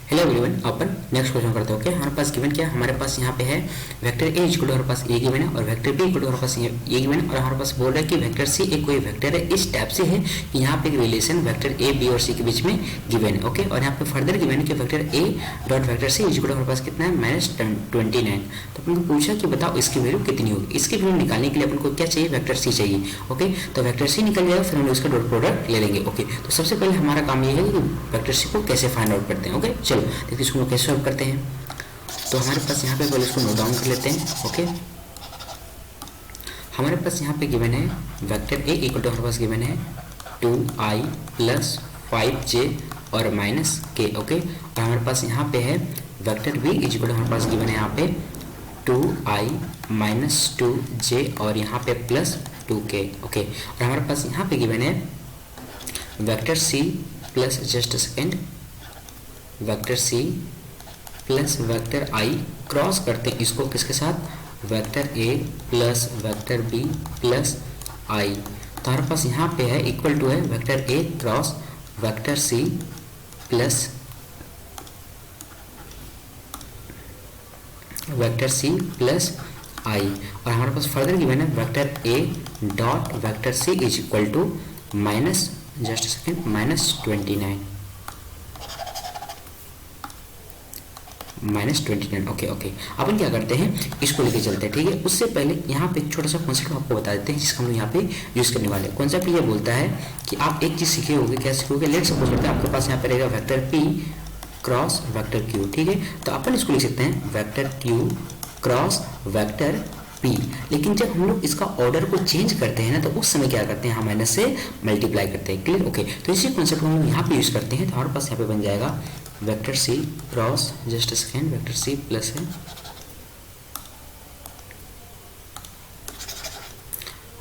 Hello everyone, अपन next question करते हैं। Okay, हमारे पास गिवन क्या है? हमारे पास यहाँ पे है वेक्टर ए इक्वल टू हमारे पास ए गिवन है और वेक्टर बी इक्वल टू हमारे पास ए गिवन है और हमारे पास बोल रहा है कि वेक्टर सी एक कोई वेक्टर है इस टाइप से है कि यहाँ पे एक रिलेशन वेक्टर ए बी और सी के बीच में गिवन है। ओके, और यहाँ पे फर्दर गिवन है कि vector A dot vector C equal to हमारे पास कितना है -29। तो अपन को पूछा कि बताओ इसकी वैल्यू कितनी होगी। इसकी वैल्यू निकालने के लिए अपन को क्या चाहिए? वेक्टर सी चाहिए। ओके, तो वेक्टर सी निकल जाएगा, फिर हम इसका डॉट प्रोडक्ट ले लेंगे। ओके, तो सबसे पहले हमारा काम ये है कि वेक्टर सी को कैसे फाइंड आउट करते हैं। ओके, चलो देखिए इसको कैसे सॉल्व करते हैं। तो हमारे पास यहाँ पे पहले इसको नोट डाउन कर लेते हैं। ओके, हमारे पास यहाँ पे गिवन है वेक्टर ए इक्वल टू हमारे पास गिवन है 2i + 5j और -k। ओके, और हमारे पास यहाँ पे है वेक्टर बी इक्वल टू हमारे पास गिवन है यहाँ पे 2i - 2j और यहाँ पे +2k। ओके, और हमारे पास यहाँ पे गिवन है vector C plus just second vector C plus vector I cross करते हैं इसको किसके साथ? Vector A plus vector B plus I. तो हमारे पास यहाँ पे है इक्वल टू है vector A cross vector C plus vector C plus I. और हमारे पास फर्दर गिवन है vector A dot vector C is equal to minus just second -29। Okay okay, अपन क्या करते हैं इसको लेके चलते हैं। ठीक है, उससे पहले यहाँ पे एक छोटा सा कॉन्सेप्ट आपको बता देते हैं जिसका हम यहाँ पे यूज करने वाले हैं। कॉन्सेप्ट ये बोलता है कि आप एक चीज सीखे होगे। क्या सीखोगे? लेट सपोज करते हैं आपके पास यहाँ पे रहेगा vector P cross vector Q. ठीक है, तो अपन इसको लिख सकते हैं vector Q cross vector P. लेकिन जब हम लोग इसका ऑर्डर को चेंज करते हैं ना, तो उस समय क्या करते हैं? हम माइनस से मल्टीप्लाई करते हैं। क्लियर? ओके, तो इसी कॉन्सेप्ट को हम यहाँ पे यूज करते हैं। तो हमारे पास यहाँ पे बन जाएगा vector C cross just second vector C plus है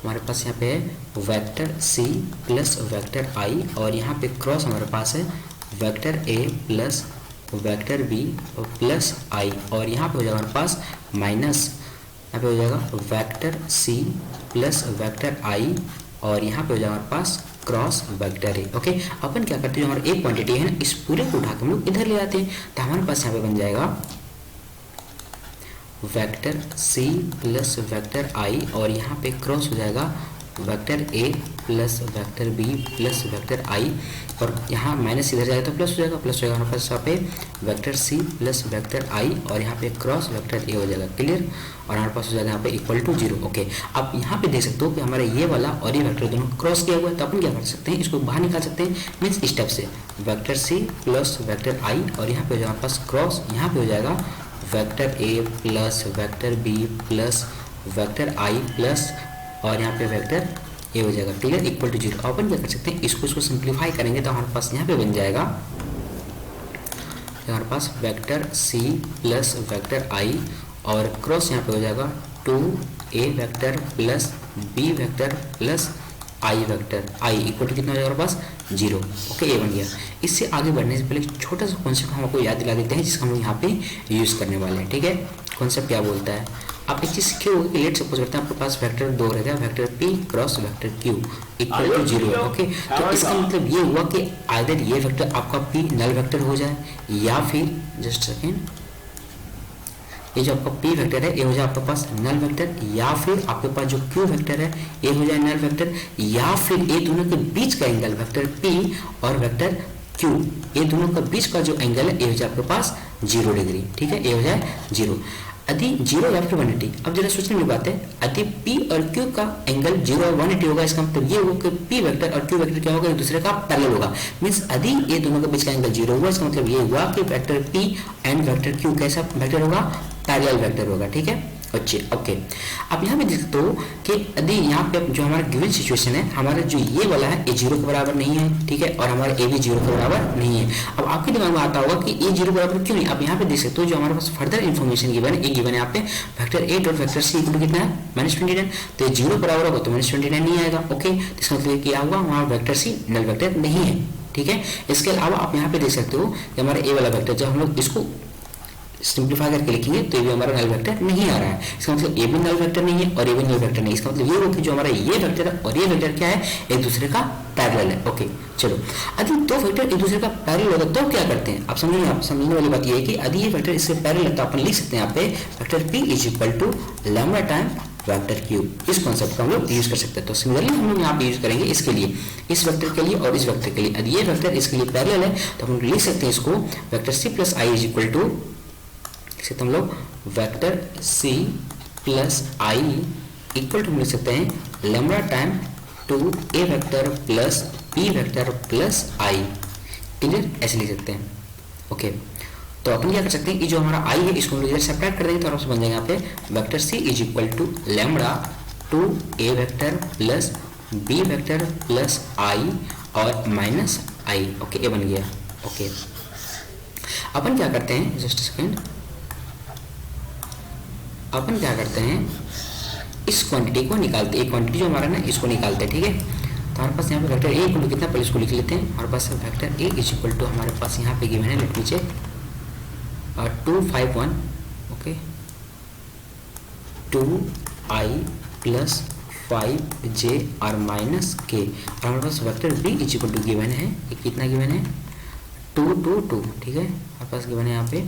हमारे पास यहाँ पे है vector C plus vector I और यहाँ पे क्रॉस हमारे पास है vector A plus vector B plus I और यहाँ पे हो जाएगा हमारे पास माइनस, यहाँ पे हो जाएगा vector C plus vector I और यहाँ पे हो जाएगा हमारे पास क्रॉस वेक्टर है। ओके, अपन क्या करते हैं? जो हमारा एक क्वांटिटी है ना, इस पूरे को उठा के हम लोग इधर ले आते हैं। तो हमारे पास यहाँ पे बन जाएगा vector C plus vector I और यहाँ पे क्रॉस हो जाएगा vector A plus vector B plus vector I और यहाँ माइनस इधर जाएगा तो प्लस हो जाएगा, प्लस हो जाएगा हमारे पास यहाँ पे vector C plus vector I और यहाँ पे क्रॉस वेक्टर ए हो जाएगा। क्लियर? और हमारे पास हो जाएगा यहाँ पे इक्वल टू 0। ओके, आप यहाँ पे देख सकते हो कि हमारा ये वाला और ये वेक्टर दोनों क्रॉस किया हुआ है। तो अपन क्या कर सकते हैं? इसको बाहर निकाल सकते हैं। मीन्स स्टेप से vector C plus vector I और यहाँ पे हो जाएगा हमारे पास क्रॉस, यहाँ पे हो जाएगा vector A plus vector B plus vector I plus और यहाँ पे वेक्टर ए हो जाएगा। क्लियर? Equal to 0। अपन क्या कर सकते हैं? इसको सिंप्लीफाई करेंगे तो हमारे पास यहाँ पे बन जाएगा हमारे पास vector C plus vector I और क्रॉस यहाँ पे हो जाएगा 2a vector plus b vector plus I vector I equal to कितना हो जाएगा हमारे पास 0। ओके, ये बन गया। इससे आगे बढ़ने से पहले एक छोटा सा कॉन्सेप्ट हम आपको याद दिला देते हैं जिसका हम लोग यहाँ पे यूज करने वाले हैं। ठीक है, कॉन्सेप्ट क्या बोलता है? आप एक चीज सीखे होगे कि लेट सपोज करते हैं आपके पास वेक्टर 2 रहेगा vector p cross vector q equal to 0। Okay, तो इसका मतलब ये हुआ कि आइदर ये वेक्टर आपका p नल वेक्टर हो जाए या फिर जस्ट सेकेंड ये जो आपका p वेक्टर है ये हो जाए आपके पास नल वेक्टर या फिर आपके पास जो q वेक्टर है ये हो जाए नल वेक्टर या फिर ये दोनों के बीच का एंगल वेक्टर p और वेक्टर q ये दोनों का बीच का जो एंगल है ये हो जाए आपके पास 0 डिग्री। ठीक है, ये हो जाए 0 यदि 0 या फिर 180। अब जरा सोचने की बात है, यदि p और q का एंगल 0 और 180 होगा इसका मतलब ये होगा कि p वेक्टर और q वेक्टर क्या होगा? एक दूसरे का पैरेलल होगा। मींस यदि ये दोनों के बीच का एंगल 0 हुआ इसका मतलब ये हुआ कि vector p and vector q कैसा वेक्टर होगा? पैरेलल वेक्टर होगा। ठीक है, अच्छे। ओके, आप यहाँ पे देख सकते हो कि यदि यहाँ पे जो हमारा गिवन सिचुएशन है, हमारा जो ये वाला है ये 0 के बराबर नहीं है। ठीक है, और हमारा ए भी 0 के बराबर नहीं है। अब आपके दिमाग में आता होगा कि ये 0 बराबर क्यों नहीं? आप यहाँ पे देख सकते हो जो हमारे पास फर्दर इन्फॉर्मेशन गिवन है, ये गिवन है यहाँ पे vector A dot vector C equal to कितना है? -29। तो ये 0 बराबर होगा तो -29 नहीं आएगा। ओके, इसका मतलब क्या होगा? वहाँ वेक्टर सी नल वेक्टर नहीं है। ठीक है, इसके अलावा आप यहाँ पे देख सकते हो कि हमारा ए वाला वेक्टर जब हम लोग इसको सिंप्लीफाई करके लिखेंगे तो ये भी हमारा नल वेक्टर नहीं आ रहा है। इसका मतलब ये भी नल वेक्टर नहीं है और ये भी नल वेक्टर नहीं है। इसका मतलब ये होगा कि जो हमारा ये वेक्टर है और ये वेक्टर क्या है, एक दूसरे का पैरेलल है। ओके चलो, यदि दो वेक्टर एक दूसरे का पैरेलल होगा तो क्या करते हैं आप समझिए। आप समझने वाली बात ये है कि यदि ये वेक्टर इससे पैरेलल है तो अपन लिख सकते हैं यहाँ पे vector p is equal to lambda time vector cube. इस कॉन्सेप्ट को हम लोग यूज कर सकते हैं। तो सिमिलरली हम लोग यहाँ पे यूज करेंगे इसके लिए, इस वेक्टर के लिए और इस वेक्टर के लिए। यदि ये वेक्टर इसके लिए पैरेलल है तो हम लिख सकते हैं इसको vector c plus I is equal to, हम लोग vector c plus I equal to लिख सकते हैं lambda time 2a vector plus b vector plus i। Clear, ऐसे लिख सकते हैं। ओके तो अपन क्या कर सकते हैं, ये जो हमारा i है इसको हम इधर सेपरेट कर देंगे तो बन जाएगा यहाँ पे vector c is equal to lambda 2a vector plus b vector plus i और माइनस i। ओके ये बन गया। ओके अपन क्या करते हैं, जस्ट सेकेंड, अपन क्या करते हैं इस क्वांटिटी को निकालते, एक क्वांटिटी जो हमारा ना इसको निकालते हैं। ठीक है, तो हमारे पास यहाँ पे वेक्टर ए इक्वल टू कितना, पहले इसको लिख लेते हैं। हमारे पास vector A is equal to हमारे पास यहाँ पे गिवन है, let me check, 251। Okay 2i plus 5j और माइनस के, और हमारे पास vector B is equal to given है, ये कितना गिवन है 2 2 2। ठीक है, हमारे पास गिवन है यहाँ पे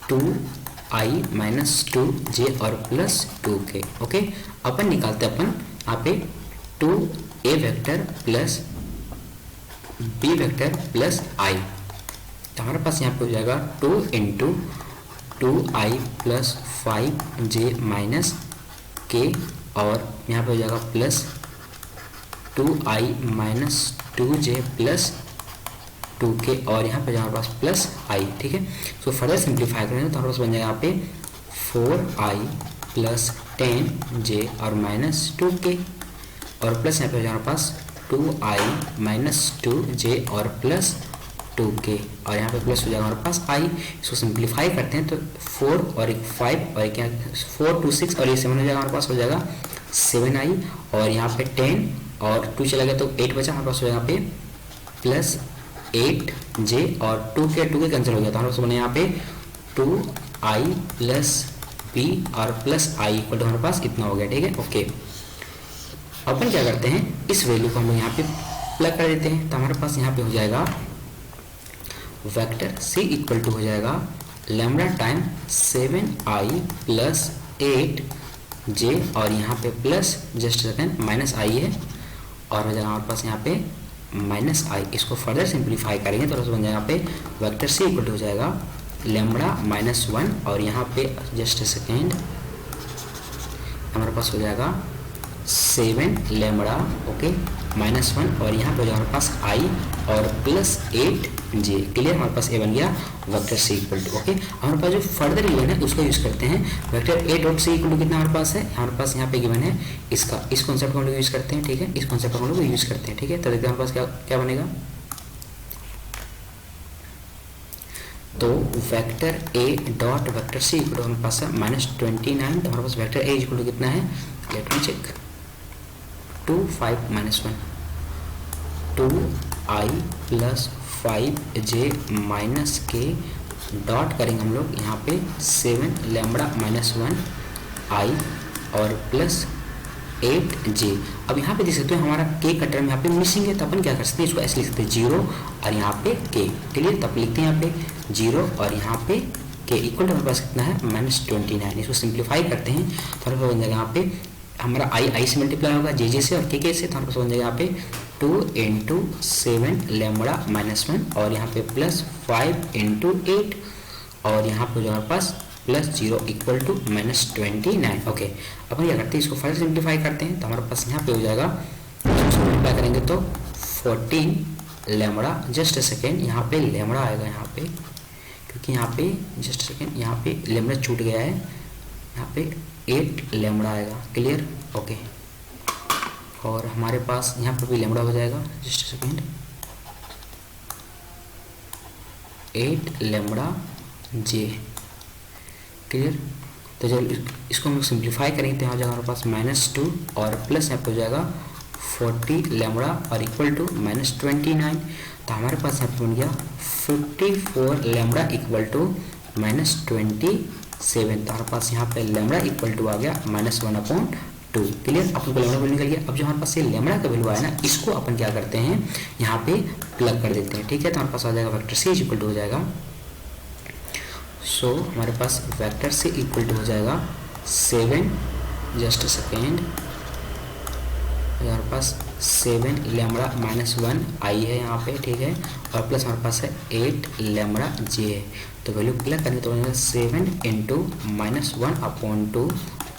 2i माइनस 2j और प्लस 2k। ओके अपन निकालते हैं अपन यहाँ पे 2a vector plus b vector plus i। तो हमारे पास यहाँ पे हो जाएगा 2 into 2i plus 5j minus k, और यहाँ पे हो जाएगा plus 2i minus 2j plus 2k, और यहाँ पे हमारे पास प्लस i। ठीक है, सो फर्दर सिंप्लीफाई करेंगे तो हमारे पास बन जाएगा यहाँ पे 4i प्लस 10j और माइनस 2k, और प्लस यहाँ पे हो जाएगा हमारे पास 2i माइनस 2j और प्लस 2k, और यहाँ पे प्लस हो जाएगा हमारे पास i। इसको सिंप्लीफाई करते हैं तो 4 और एक 5 और क्या 4 2 6 और ये 7 हो जाएगा, हमारे पास हो जाएगा 7i, और यहाँ पे 10 और 2 चला गया तो 8 बचा, हमारे पास हो जाएगा पे प्लस 8j और 2k कैंसिल हो गया तो हमारे पास बने यहाँ पे 2i प्लस b और प्लस i इक्वल टू हमारे पास इतना हो गया। ठीक है, ओके अपन क्या करते हैं इस वैल्यू को हम लोग यहाँ पे प्लग कर देते हैं तो हमारे पास यहाँ पे हो जाएगा वेक्टर c इक्वल टू हो जाएगा lambda time 7i plus 8j, और यहाँ पे plus just second minus i है, और हो जाएगा हमारे पास यहाँ पे माइनस i। इसको फर्दर सिंप्लीफाई करेंगे तो बन जाएगा यहाँ पे वेक्टर c इक्वल टू हो जाएगा लैम्बडा माइनस 1, और यहाँ पे जस्ट सेकेंड हमारे पास हो जाएगा 7 लैम्बडा ओके माइनस 1, और यहाँ पे हो जाएगा हमारे पास i और प्लस 8j। क्लियर, हमारे पास ये बन गया vector c equal to. Okay हमारे पास जो फर्दर गिवन है उसको यूज करते हैं, vector a dot c equal to कितना हमारे पास है, हमारे पास यहाँ पे गिवन है इसका, इस कॉन्सेप्ट को हम लोग यूज करते हैं। ठीक है, इस कॉन्सेप्ट को हम लोग यूज करते हैं। ठीक है, तो देखते हैं हमारे पास क्या क्या बनेगा। तो vector a dot vector c equal to हमारे पास है -29, तो हमारे पास वेक्टर a इक्वल टू कितना है, let me check, 2 5 minus 1 2i plus 5j minus k dot करेंगे हम लोग यहाँ पे 7 लैम्बडा माइनस 1i और प्लस 8j। अब यहाँ पे देख सकते हो हमारा k का टर्म यहाँ पे मिसिंग है, तो अपन क्या कर सकते हैं इसको ऐसे लिख सकते हैं 0 और यहाँ पे k। क्लियर, तब लिखते हैं यहाँ पे 0 और यहाँ पे k इक्वल टू हमारे पास कितना है -29। इसको सिंप्लीफाई करते हैं तो हमारे पास बन जाएगा यहाँ पे हमारा i से मल्टीप्लाई होगा j से और k से, तो हमारे पास बन जाएगा यहाँ पे 2 इंटू 7 लैम्बडा माइनस 1 और यहाँ पे प्लस 5 इंटू 8 और यहाँ पे जो हमारे पास प्लस 0 इक्वल टू -29। ओके अपन क्या करते हैं इसको फर्दर सिंप्लीफाई करते हैं तो हमारे पास यहाँ पे हो जाएगा, सिंप्लीफाई करेंगे तो 14 लैम्बडा, जस्ट सेकेंड यहाँ पे लैम्बडा आएगा यहाँ पे, क्योंकि यहाँ पे जस्ट सेकेंड यहाँ पे लैम्बडा छूट गया है, यहाँ पे 8 लैम्बडा आएगा। क्लियर, ओके और हमारे पास यहाँ पर भी लैम्बडा हो जाएगा, just second 8 lambda j। Clear, तो जब इसको हम सिंप्लीफाई करेंगे तो यहाँ जाएगा हमारे पास -2 और प्लस यहाँ पे हो जाएगा 40 लैम्बडा और इक्वल टू -29, तो हमारे पास यहाँ पे बन गया 54 लैम्बडा इक्वल टू -27। तो हमारे पास यहाँ पे लेमड़ा इक्वल टू आ गया -1/2। क्लियर, अपन को लेमड़ा वैल्यू निकल गया। अब जो हमारे पास ये लेमड़ा का वैल्यू आया ना, इसको अपन क्या करते हैं, यहाँ पे प्लग कर देते हैं। ठीक है, तो हमारे पास आ जाएगा वेक्टर सी इक्वल टू हो जाएगा, सो हमारे पास वेक्टर सी इक्वल टू हो जाएगा 7, जस्ट अ सेकेंड, हमारे पास 7 लेमड़ा -1 आई है यहाँ पे। ठीक है, और प्लस हमारे पास है 8 लेमड़ा जे है। तो वैल्यू प्लग करने तो बनेगा 7 इंटू -1/2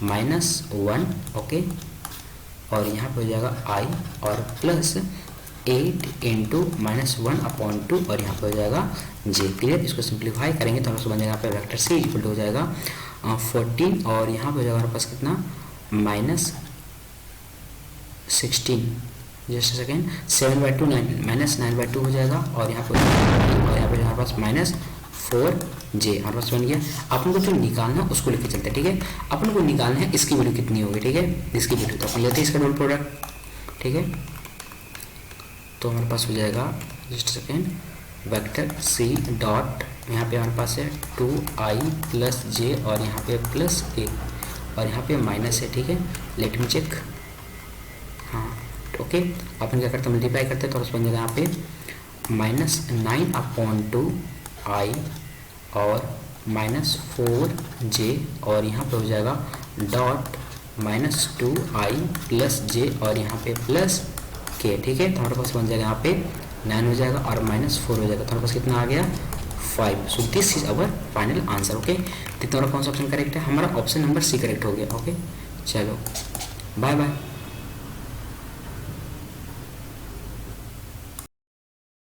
-1, ओके, और यहाँ पे हो जाएगा आई, और प्लस 8 इंटू -1/2 और यहाँ पे हो जाएगा जे। क्लियर, इसको सिंप्लीफाई करेंगे तो हमारे बन जाएगा यहाँ पे वेक्टर सी इक्वल टू हो जाएगा 14, और यहाँ पे हो जाएगा हमारे पास कितना -16, जस्ट सेकेंड, 7/2 -9/2 हो जाएगा, और यहाँ पे हमारे पास -4j हमारे पास बन गया। अपन को जो निकालना है उसको लेके चलते हैं। ठीक है, अपन को निकालना है इसकी वैल्यू कितनी होगी। ठीक है, इसकी वैल्यू तो अपन लेते हैं इसका डबल प्रोडक्ट। ठीक है, तो हमारे पास हो जाएगा, just second, vector C dot, यहाँ पे हमारे पास है 2i + j और यहाँ पे +a और यहाँ पे माइनस है। ठीक है, लेट मी चेक, हाँ ओके, अपन क्या करते हैं, मल्टीप्लाई करते हैं तो बन जाएगा यहाँ पे -9/2 i और -4j और यहाँ पे हो जाएगा डॉट -2i + j और यहाँ पे +k। ठीक है, तो हमारे पास बन जाएगा यहाँ पे 9 हो जाएगा और -4 हो जाएगा, तो हमारे पास कितना आ गया 5। So this is our final answer. Okay, तो तुम्हारा कौन सा ऑप्शन करेक्ट है, हमारा ऑप्शन नंबर सी करेक्ट हो गया। ओके, चलो बाय बाय।